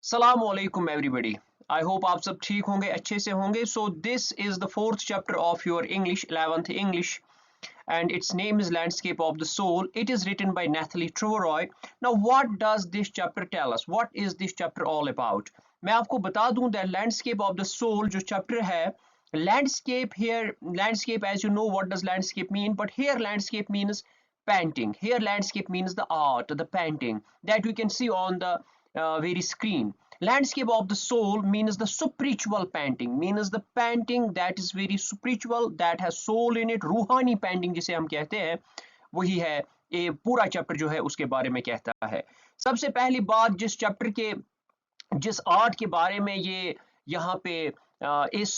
सलाम अलैकुम everybody. I hope आप सब ठीक होंगे, अच्छे से होंगे। So this is the fourth chapter of your English 11th English and its name is Landscape of the Soul. It is written by Nathalie Trevorroy. Now what does this chapter tell us? What is this chapter all about? मैं आपको बता दूं that Landscape of the Soul जो chapter है, landscape here, landscape, as you know what does landscape mean, but here landscape means painting. Here landscape means the art, the painting that we can see on the very screen. Landscape of the soul means the spiritual painting, means the painting that is very spiritual, that has soul in it. रूहानी painting जिसे हम कहते हैं, वही है ये पूरा chapter जो है उसके बारे में कहता है। सबसे पहली बात जिस चैप्टर के जिस आर्ट के बारे में ये यहाँ पे इस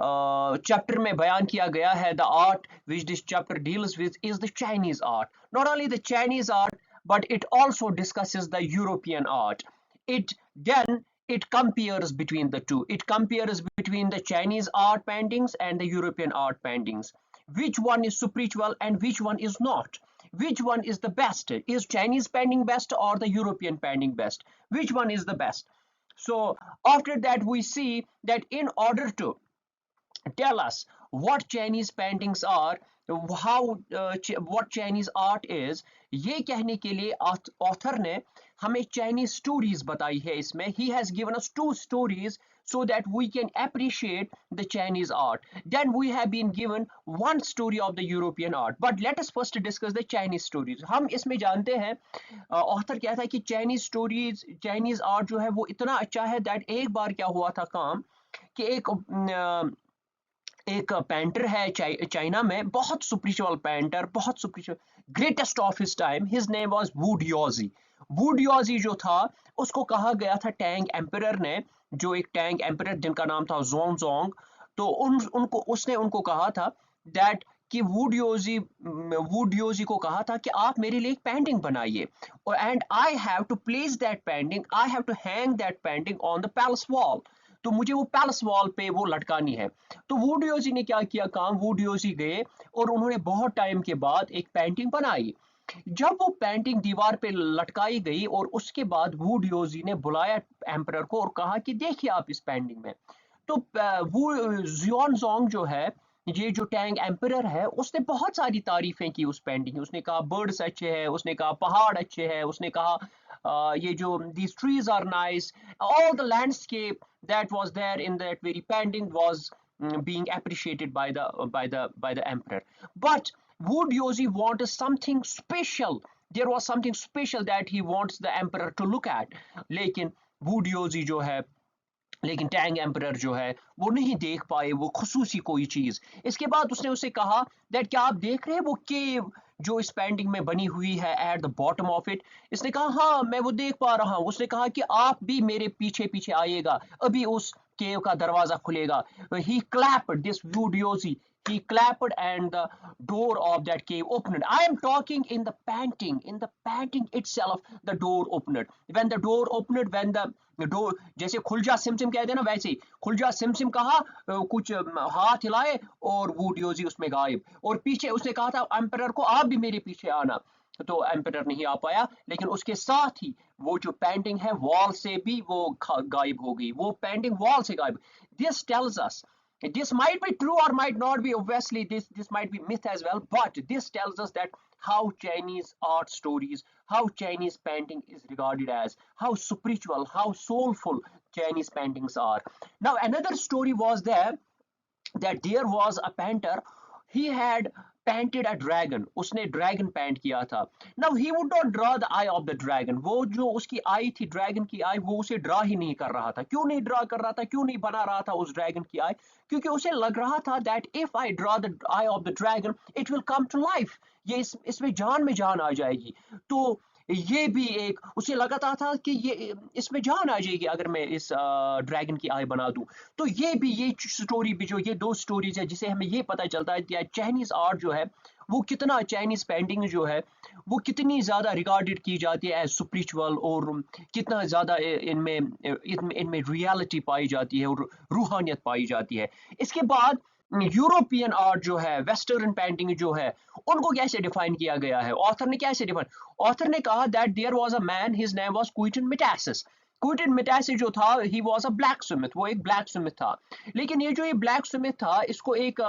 चैप्टर में बयान किया गया है, the art which this chapter deals with is the Chinese art. Not only the Chinese art but it also discusses the European art. It compares between the two. It compares between the Chinese art paintings and the European art paintings. Which one is spiritual and which one is not? Which one is the best? Is Chinese painting best or the European painting best? Which one is the best? So after that we see that in order to tell us what Chinese paintings are, what Chinese art is, ये कहने के लिए author ने हमें Chinese stories बताई है इसमें. He has given us 2 stories so that we can appreciate the Chinese art. Then we have been given 1 story of the European art. But let us first discuss the Chinese stories. हम इसमें जानते हैं author कहता है कि Chinese stories, Chinese art जो है वो इतना अच्छा है that एक बार क्या हुआ था काम कि एक पेंटर है चाइना में, बहुत स्पिरिचुअल पेंटर, बहुत spiritual, greatest of his time. His name was Wu Daozi. Wu Daozi जो था उसको कहा गया था टैंग एम्परर ने, जो एक टैंग एम्परर जिनका नाम था जोंग, तो उनको कहा था दैट कि वू डियोजी को कहा था कि आप मेरे लिए एक पेंटिंग बनाइए and I have to place that painting, I have to hang that painting on the palace wall. तो मुझे वो पैलेस वॉल पे वो लटकानी है. तो वू डियोजी ने क्या किया काम, वू डियोजी गए और उन्होंने बहुत टाइम के बाद एक पेंटिंग बनाई. जब वो पेंटिंग दीवार पे लटकाई गई और उसके बाद वू डियोजी ने बुलाया एम्परर को और कहा कि देखिए आप इस पेंटिंग में. तो वो ज़ुआनज़ोंग जो है, ये जो टैंग एम्परर है, उसने बहुत सारी तारीफें की उस पेंटिंग की. उसने कहा बर्ड्स अच्छे हैं, उसने कहा पहाड़ अच्छे हैं, उसने कहा ये जो these trees are nice, all the landscape that was there in that very painting was being appreciated by the emperor. But Wu Diyozi wanted something special. There was something special that he wants the emperor to look at. लेकिन Wu Diyozi जो है, लेकिन Tang emperor जो है वो नहीं देख पाए वो खुसूसी कोई चीज. इसके बाद उसने उसे कहा दैट क्या आप देख रहे हैं वो केव जो इस पेंटिंग में बनी हुई है at the bottom of it. इसने कहा हाँ मैं वो देख पा रहा हूँ. उसने कहा कि आप भी मेरे पीछे पीछे आइएगा, अभी उस केव का दरवाजा खुलेगा. He clapped this Wu Diyozi. He clapped and the door of that cave opened. I am talking in the painting itself, the door opened. When the door opened, when the door, जैसे खुल जा सिमसिम कहते हैं ना, वैसे ही खुल जा सिमसिम कहा, कुछ हाथ हिलाए और Wu Diyozi उसमें गायब. और पीछे उसने कहा था एम्परर को आप भी मेरे पीछे आना. तो एम्परर नहीं आ पाया, लेकिन उसके साथ ही वो जो पेंटिंग है वॉल से भी वो गायब हो गई. वो पेंटिंग वॉल से गायब. This tells us, this might be true or might not be, obviously this might be myth as well, but this tells us that how Chinese art stories, how Chinese painting is regarded as, how spiritual, how soulful Chinese paintings are. Now another story was there that there was a painter, he had painted a dragon. उसने dragon paint किया था. Now he would not draw the eye of the dragon. वो जो उसकी eye थी, dragon की eye, वो उसे draw ही नहीं कर रहा था. क्यों नहीं draw कर रहा था, क्यों नहीं बना रहा था उस dragon की eye? क्योंकि उसे लग रहा था that if I draw the eye of the dragon, it will come to life. ये इसमें जान में जान आ जाएगी. तो ये भी एक उसे लगा था कि ये इसमें जान आ जाएगी अगर मैं इस ड्रैगन की आई बना दूं. तो ये स्टोरी भी, जो ये 2 स्टोरीज है, जिसे हमें ये पता चलता है कि चाइनीज आर्ट जो है वो कितना, चाइनीज पेंटिंग जो है वो कितनी ज्यादा रिगार्डेड की जाती है एज स्पिरिचुअल, और कितना ज्यादा इनमें रियलिटी पाई जाती है और रूहानियत पाई जाती है. इसके बाद यूरोपियन आर्ट जो है, वेस्टर्न पेंटिंग जो है, उनको कैसे डिफाइन किया गया है. ऑथर ने कैसे डिफाइन, ऑथर ने कहा that there was a man, his name was Quentin Matsys. Quentin Matsys जो था, he was a blacksmith, वो एक ब्लैक स्मिथ था। लेकिन ये जो ये ब्लैक स्मिथ था, इसको एक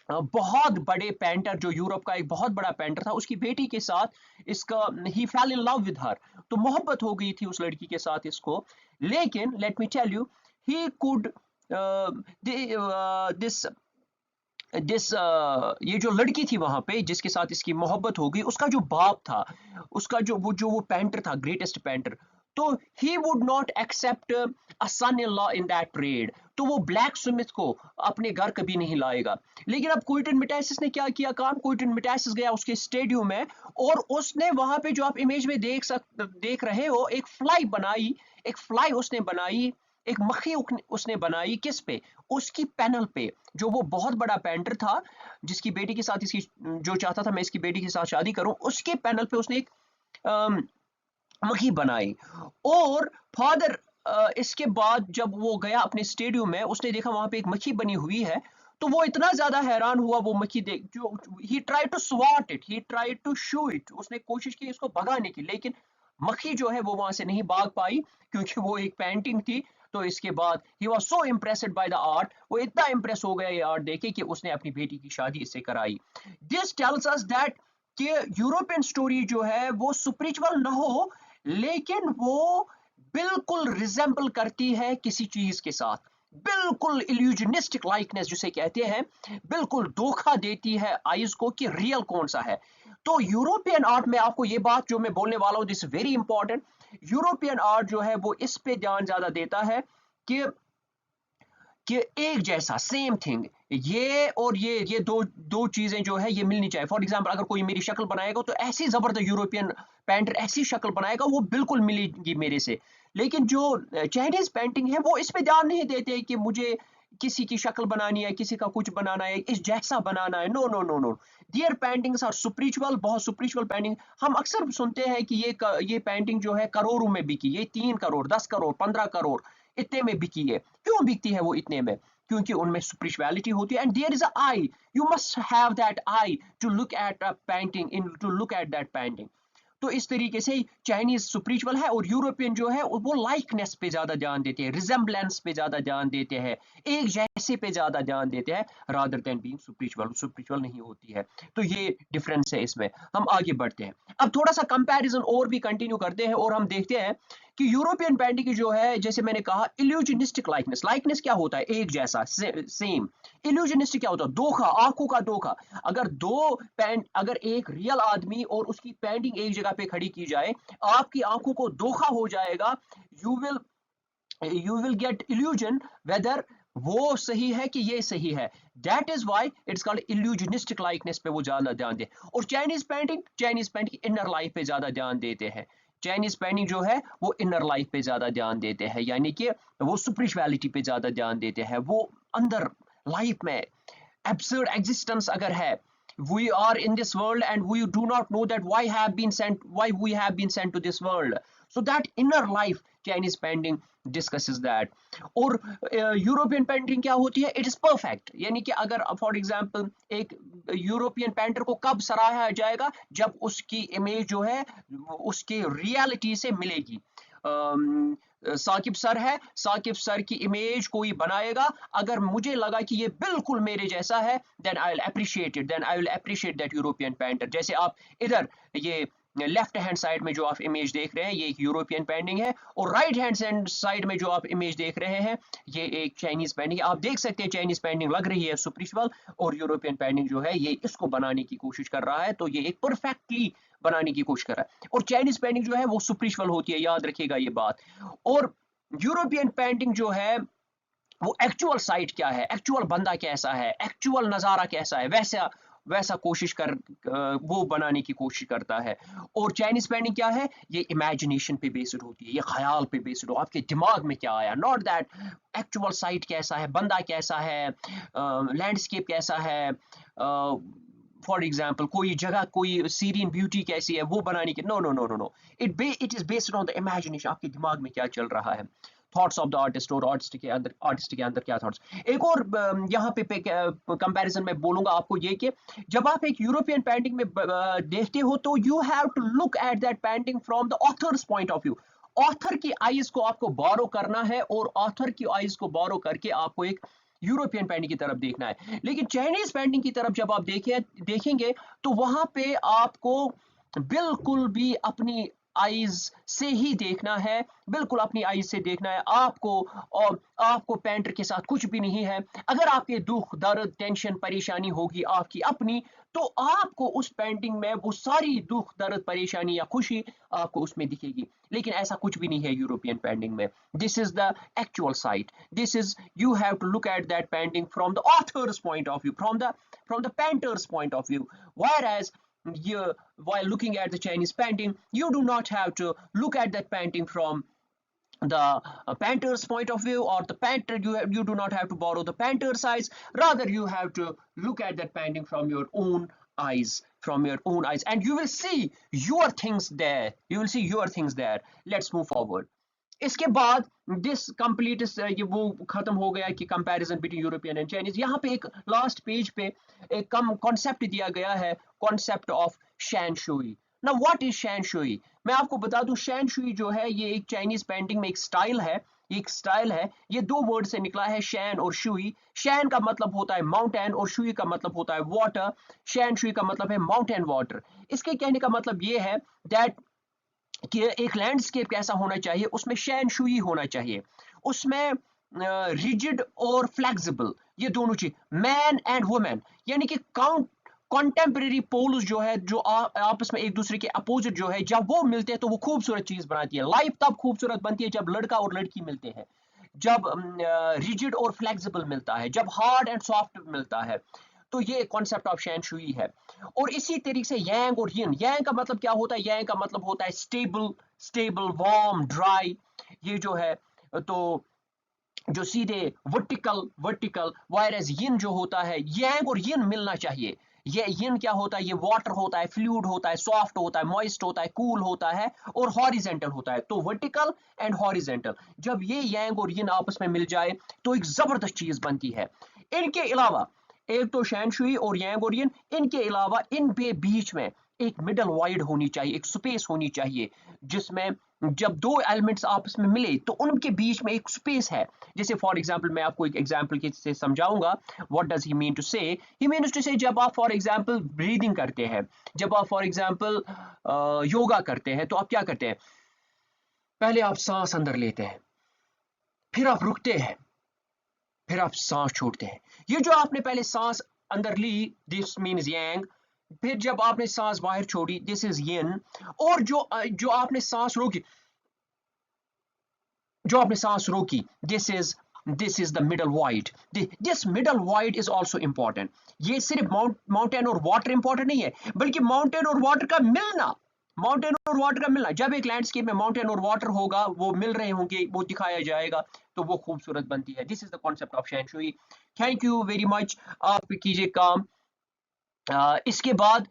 बहुत बड़े पेंटर, जो यूरोप का एक बहुत बड़ा पेंटर था, उसकी बेटी के साथ इसका he fell in love with her, तो मोहब्बत हो गई थी उस लड़की के साथ इसको। लेकिन let me tell you, he could this this ये जो लड़की थी वहां पे जिसके साथ इसकी मोहब्बत हो गई, उसका जो बाप था, उसका जो वो पेंटर था, ग्रेटेस्ट पेंटर, तो he would not accept a son in law in that trade, तो वो ब्लैक स्मिथ को अपने घर कभी नहीं लाएगा। लेकिन अब क्विंटन मैटाइस ने क्या किया काम, क्विंटन मैटाइस गया उसके स्टेडियम में, और उसने वहां पे जो आप इमेज में देख रहे हो, एक फ्लाई बनाई, एक फ्लाई उसने बनाई, एक मक्खी उसने बनाई, किस पे, उसकी पैनल पे। जो वो बहुत बड़ा पेंटर था, जिसकी बेटी के साथ इसकी, जो चाहता था मैं इसकी बेटी के साथ शादी करूं, उसके पैनल पे उसने एक अम, मक्खी बनाई। और फादर, इसके बाद जब वो गया अपने स्टेडियम में, उसने देखा वहां पे एक मक्खी बनी हुई है, तो वो इतना ज्यादा हैरान हुआ वो मक्खी देख, जो he try to swat it, he try to shoo it, उसने कोशिश की इसको भगाने की, लेकिन मक्खी जो है वो वहां से नहीं भाग पाई, क्योंकि वो एक पेंटिंग थी। तो इसके बाद he was so impressed by the art, वो इतना इम्प्रेस हो गया ये आर्ट देखे कि उसने अपनी बेटी की शादी इससे कराई। दिस टेल्स अस दैट कि यूरोपियन स्टोरी जो है वो सुपरिचुअल ना हो, लेकिन वो बिल्कुल रिजेंबल करती है किसी चीज के साथ, बिल्कुल इल्यूजनिस्टिक लाइकनेस जिसे कहते हैं, बिल्कुल धोखा देती है आइज को कि रियल कौन सा है। तो यूरोपियन आर्ट में आपको ये बात जो मैं बोलने वाला हूँ, this very important, European art जो है वो इस पे ध्यान ज्यादा देता है कि एक जैसा सेम थिंग, ये और ये दो दो चीजें जो है ये मिलनी चाहिए। फॉर एग्जांपल, अगर कोई मेरी शक्ल बनाएगा तो ऐसी जबरदस्त यूरोपियन पेंटर ऐसी शक्ल बनाएगा वो बिल्कुल मिलेगी मेरे से। लेकिन जो चाइनीज पेंटिंग है वो इस पे ध्यान नहीं देते कि मुझे किसी की शक्ल बनानी है, किसी का कुछ बनाना है, इस जैसा बनाना है। No no no no, their paintings are spiritual, बहुत सुपरिचुअल पेंटिंग। हम अक्सर सुनते हैं कि ये पेंटिंग जो है करोड़ों में बिकी, ये 3 करोड़, 10 करोड़, 15 करोड़, इतने में बिकी है। क्यों बिकती है वो इतने में? क्योंकि उनमें स्पिरिचुअलिटी होती है, and there is a eye, you must have that eye to look at a painting, in to look at that painting. तो इस तरीके से चाइनीज सुपरिचुअल है, और यूरोपियन जो है वो लाइकनेस पे ज्यादा ध्यान देते हैं, रिजेम्बलेंस पे ज्यादा ध्यान देते हैं, एक जैसे पे ज्यादा ध्यान देते हैं, रादर देन बीइंग सुपरिचुअल, सुपरिचुअल नहीं होती है। तो ये डिफरेंस है इसमें। हम आगे बढ़ते हैं, अब थोड़ा सा कंपैरिजन और भी कंटिन्यू करते हैं, और हम देखते हैं कि यूरोपियन पेंटिंग जो है, जैसे मैंने कहा, इल्यूजनिस्टिक लाइकनेस, लाइकनेस क्या होता है, एक जैसा, सेम। इल्यूजनिस्टिक क्या होता है, धोखा, आंखों का धोखा। अगर एक रियल आदमी और उसकी पेंटिंग एक जगह पे खड़ी की जाए, आपकी आंखों को धोखा हो जाएगा। You will you will get illusion whether वो सही है कि ये सही है। That is why it's called illusionistic likeness पे वो ज्यादा ध्यान दे। और चाइनीज पेंटिंग इनर लाइफ पे ज्यादा ध्यान देते हैं। चाइनीज पेंटिंग जो है वो इनर लाइफ पे ज्यादा ध्यान देते हैं, यानी कि वो स्पिरिचुअलिटी पे ज्यादा ध्यान देते हैं, वो अंदर लाइफ में absurd existence अगर है, we are in this world and we do not know that why we have been sent to this world, so that inner life Chinese painting discusses that। और यूरोपियन पेंटिंग क्या होती है, it is perfect, यानी कि अगर for example एक European painter को कब सराहा जाएगा, जब उसकी इमेज जो है उसके रियलिटी से मिलेगी। साकिब सर है, साकिब सर की इमेज कोई बनाएगा, अगर मुझे लगा कि ये बिल्कुल मेरे जैसा है, then I will appreciate it, then I will appreciate that European painter. जैसे आप इधर ये लेफ्ट हैंड साइड में जो आप इमेज देख रहे हैं, ये एक यूरोपियन पेंटिंग है, और राइट हैंड साइड में जो आप इमेज देख रहे हैं, ये एक चाइनीज पेंटिंग है। आप देख सकते हैं चाइनीज पेंटिंग लग रही है सुपरिचुअल, और यूरोपियन पेंटिंग जो है ये इसको बनाने की कोशिश कर रहा है, तो ये एक परफेक्टली बनाने की कोशिश कर रहा है। और चाइनीज पेंटिंग जो है वो सुपरिचुअल होती है, याद रखिएगा ये बात। और यूरोपियन पेंटिंग जो है वो एक्चुअल साइट क्या है, एक्चुअल बंदा कैसा है, एक्चुअल नजारा कैसा है, वैसा वैसा कोशिश कर वो बनाने की कोशिश करता है। और चाइनीज पेंटिंग क्या है, ये इमेजिनेशन पे बेस्ड होती है, ये ख्याल पे बेस्ड हो, आपके दिमाग में क्या आया, नॉट दैट एक्चुअल साइट कैसा है, बंदा कैसा है, लैंडस्केप कैसा है, फॉर एग्जाम्पल कोई जगह, कोई सीरीन ब्यूटी कैसी है, वो बनाने की, no no no no no, it is based on the imagination, आपके दिमाग में क्या चल रहा है, थॉट्स ऑफ द आर्टिस्ट, और आर्टिस्ट के अंदर क्या थॉट्स। एक और यहाँ पे कंपैरिजन में बोलूंगा आपको ये कि जब आप एक यूरोपियन पेंटिंग में देखते हो, तो you have to look at that painting from the author's point of view. Author की आइज को आपको बोरो करना है और ऑथर की आइज को बोरो करके आपको एक यूरोपियन पेंटिंग की तरफ देखना है। लेकिन चाइनीज पेंटिंग की तरफ जब आप देखेंगे तो वहां पे आपको बिल्कुल भी अपनी आईज से ही देखना है, बिल्कुल अपनी आईज से देखना है आपको। और आपको पेंटर के साथ कुछ भी नहीं है। अगर आपके दुख दर्द टेंशन परेशानी होगी आपकी अपनी, तो आपको उस पेंटिंग में वो सारी दुख दर्द परेशानी या खुशी आपको उसमें दिखेगी। लेकिन ऐसा कुछ भी नहीं है यूरोपियन पेंटिंग में। This is the actual sight, this is, you have to look at that painting from the author's point of view, from the painter's point of view. Whereas you, while looking at the Chinese painting, you do not have to look at that painting from the painter's point of view, or the painter, you do not have to borrow the painter's eyes. Rather, you have to look at that painting from your own eyes, and you will see your things there, let's move forward. इसके बाद this complete, ये वो खत्म हो गया कि comparison between European and Chinese. यहाँ पे एक लास्ट पेज पे एक कम कॉन्सेप्ट दिया गया है, कॉन्सेप्ट ऑफ शैन शुई। ना व्हाट इज शैन शुई? मैं आपको बता दूं, शैन शुई जो है ये एक चाइनीज पेंटिंग में एक स्टाइल है, ये दो वर्ड से निकला है, शैन और शुई। शैन का मतलब होता है माउंटेन और शुई का मतलब होता है वाटर। शैन शुई का मतलब है माउंटेन वाटर। इसके कहने का मतलब ये है दैट कि एक लैंडस्केप कैसा होना चाहिए, उसमें शैन शुई होना चाहिए, उसमें रिजिड और फ्लेक्सिबल, ये दोनों चीज, मैन एंड वुमेन, यानी कि कॉन्टेम्परेरी पोल्स जो है, जो आपस में एक दूसरे के अपोजिट जो है, जब वो मिलते हैं तो वो खूबसूरत चीज बनाती है। लाइफ तब खूबसूरत बनती है जब लड़का और लड़की मिलते हैं, जब रिजिड और फ्लेक्सिबल मिलता है, जब हार्ड एंड सॉफ्ट मिलता है। तो ये कॉन्सेप्ट ऑफ शैन शुई है। और इसी तरीके से यांग और यिन, यांग का मतलब क्या होता है? यांग का मतलब होता है स्टेबल वार्म ड्राई, ये जो है तो जो सीधे वर्टिकल, वायरस यिन जो होता है, यांग और यिन मिलना चाहिए। ये यिन क्या होता है? ये वाटर होता है, फ्लूइड होता है, सॉफ्ट होता है, मॉइस्ट होता है, कूल होता है और हॉरिजेंटल होता है। तो वर्टिकल एंड हॉरिजेंटल, जब ये यांग और यिन आपस में मिल जाए तो एक जबरदस्त चीज बनती है। इनके अलावा एक तो शैन शुई और यांग और यिन, इनके अलावा इन बीच में एक मिडल वाइड होनी चाहिए, एक स्पेस होनी चाहिए, जिसमें जब दो एलिमेंट्स आपस में मिले तो उनके बीच में एक स्पेस है। जैसे फॉर एग्जांपल, मैं आपको एक एग्जांपल से समझाऊंगा। What does he mean to say? He means to से, जब आप फॉर एग्जांपल ब्रीदिंग करते हैं, जब आप फॉर एग्जांपल योगा करते हैं, तो आप क्या करते हैं? पहले आप सांस अंदर लेते हैं, फिर आप रुकते हैं, फिर आप सांस छोड़ते हैं। ये जो आपने पहले सांस अंदर ली, दिस मीन्स यांग, फिर जब आपने सांस बाहर छोड़ी, दिस इज यिन। और जो आपने सांस रोकी, this is the middle wide. This middle wide is also important. ये सिर्फ माउंटेन और वाटर इंपॉर्टेंट नहीं है, बल्कि माउंटेन और वाटर का मिलना, जब एक लैंडस्केप में माउंटेन और वाटर होगा, वो मिल रहे होंगे, वो दिखाया जाएगा, तो वो खूबसूरत बनती है। This is the concept of शैन shui. Thank you very much. आप कीजिए काम। इसके बाद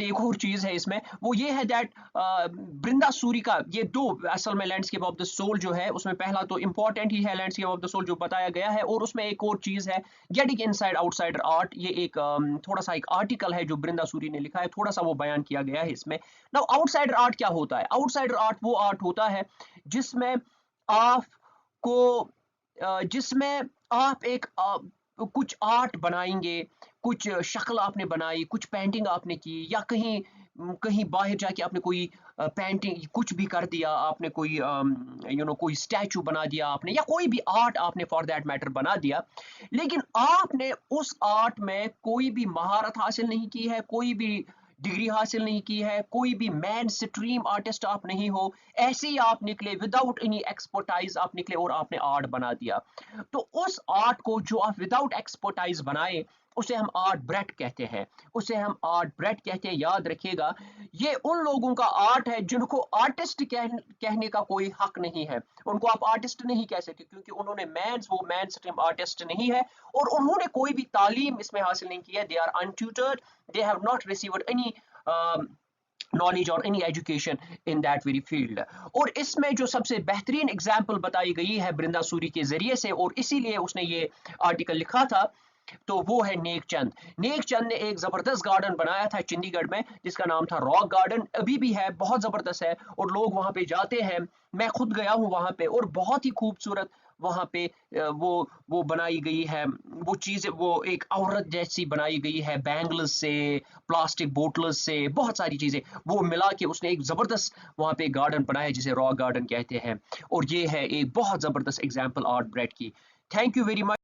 एक और चीज है इसमें, वो ये है दैट बृंदा सूरी का ये दो असल में लैंडस्केप ऑफ द सोल जो है, उसमें पहला तो इंपॉर्टेंट ही है लैंडस्केप ऑफ द सोल जो बताया गया है, और उसमें एक और चीज है गेटिंग इनसाइड आउटसाइडर आर्ट। ये एक थोड़ा सा एक आर्टिकल है जो बृंदा सूरी ने लिखा है, थोड़ा सा वो बयान किया गया है इसमें। नाउ आउटसाइडर आर्ट क्या होता है? आउटसाइडर आर्ट वो आर्ट होता है जिसमें आप एक कुछ आर्ट बनाएंगे, कुछ शक्ल आपने बनाई, कुछ पेंटिंग आपने की, या कहीं बाहर जाके आपने कोई पेंटिंग कुछ भी कर दिया, आपने कोई कोई स्टैचू बना दिया आपने, या कोई भी आर्ट आपने फॉर दैट मैटर बना दिया। लेकिन आपने उस आर्ट में कोई भी महारत हासिल नहीं की है, कोई भी डिग्री हासिल नहीं की है, कोई भी मैन स्ट्रीम आर्टिस्ट आप नहीं हो, ऐसे ही आप निकले, विदाउट एनी एक्सपर्टाइज आप निकले और आपने आर्ट बना दिया। तो उस आर्ट को जो आप विदाउट एक्सपर्टाइज बनाए, उसे हम आर्ट ब्रेट कहते हैं। याद रखिएगा, ये उन लोगों का आर्ट है जिनको आर्टिस्ट कहने का कोई हक नहीं है। उनको आप आर्टिस्ट नहीं कह सकते, क्योंकि उन्होंने वो मैन स्ट्रीम आर्टिस्ट नहीं है, और उन्होंने कोई भी तालीम इसमें हासिल नहीं की है। They are untutored, they have not received any knowledge और any education in that very field. और इसमें जो सबसे बेहतरीन एग्जाम्पल बताई गई है बृंदा सूरी के जरिए से, और इसीलिए उसने ये आर्टिकल लिखा था, तो वो है नेक चंद। नेक चंद ने एक ज़बरदस्त गार्डन बनाया था चंडीगढ़ में जिसका नाम था रॉक गार्डन, अभी भी है, बहुत ज़बरदस्त है और लोग वहाँ पे जाते हैं। मैं खुद गया हूँ वहाँ पे और बहुत ही खूबसूरत वहाँ पे वो बनाई गई है, वो चीज़ वो एक औरत जैसी बनाई गई है, बैंगल्स से, प्लास्टिक बोतल्स से, बहुत सारी चीज़ें वो मिला के उसने एक ज़बरदस्त वहाँ पे गार्डन बनाया जिसे रॉक गार्डन कहते हैं। और ये है एक बहुत ज़बरदस्त एग्जाम्पल आर्ट ब्रेड की। Thank you very much.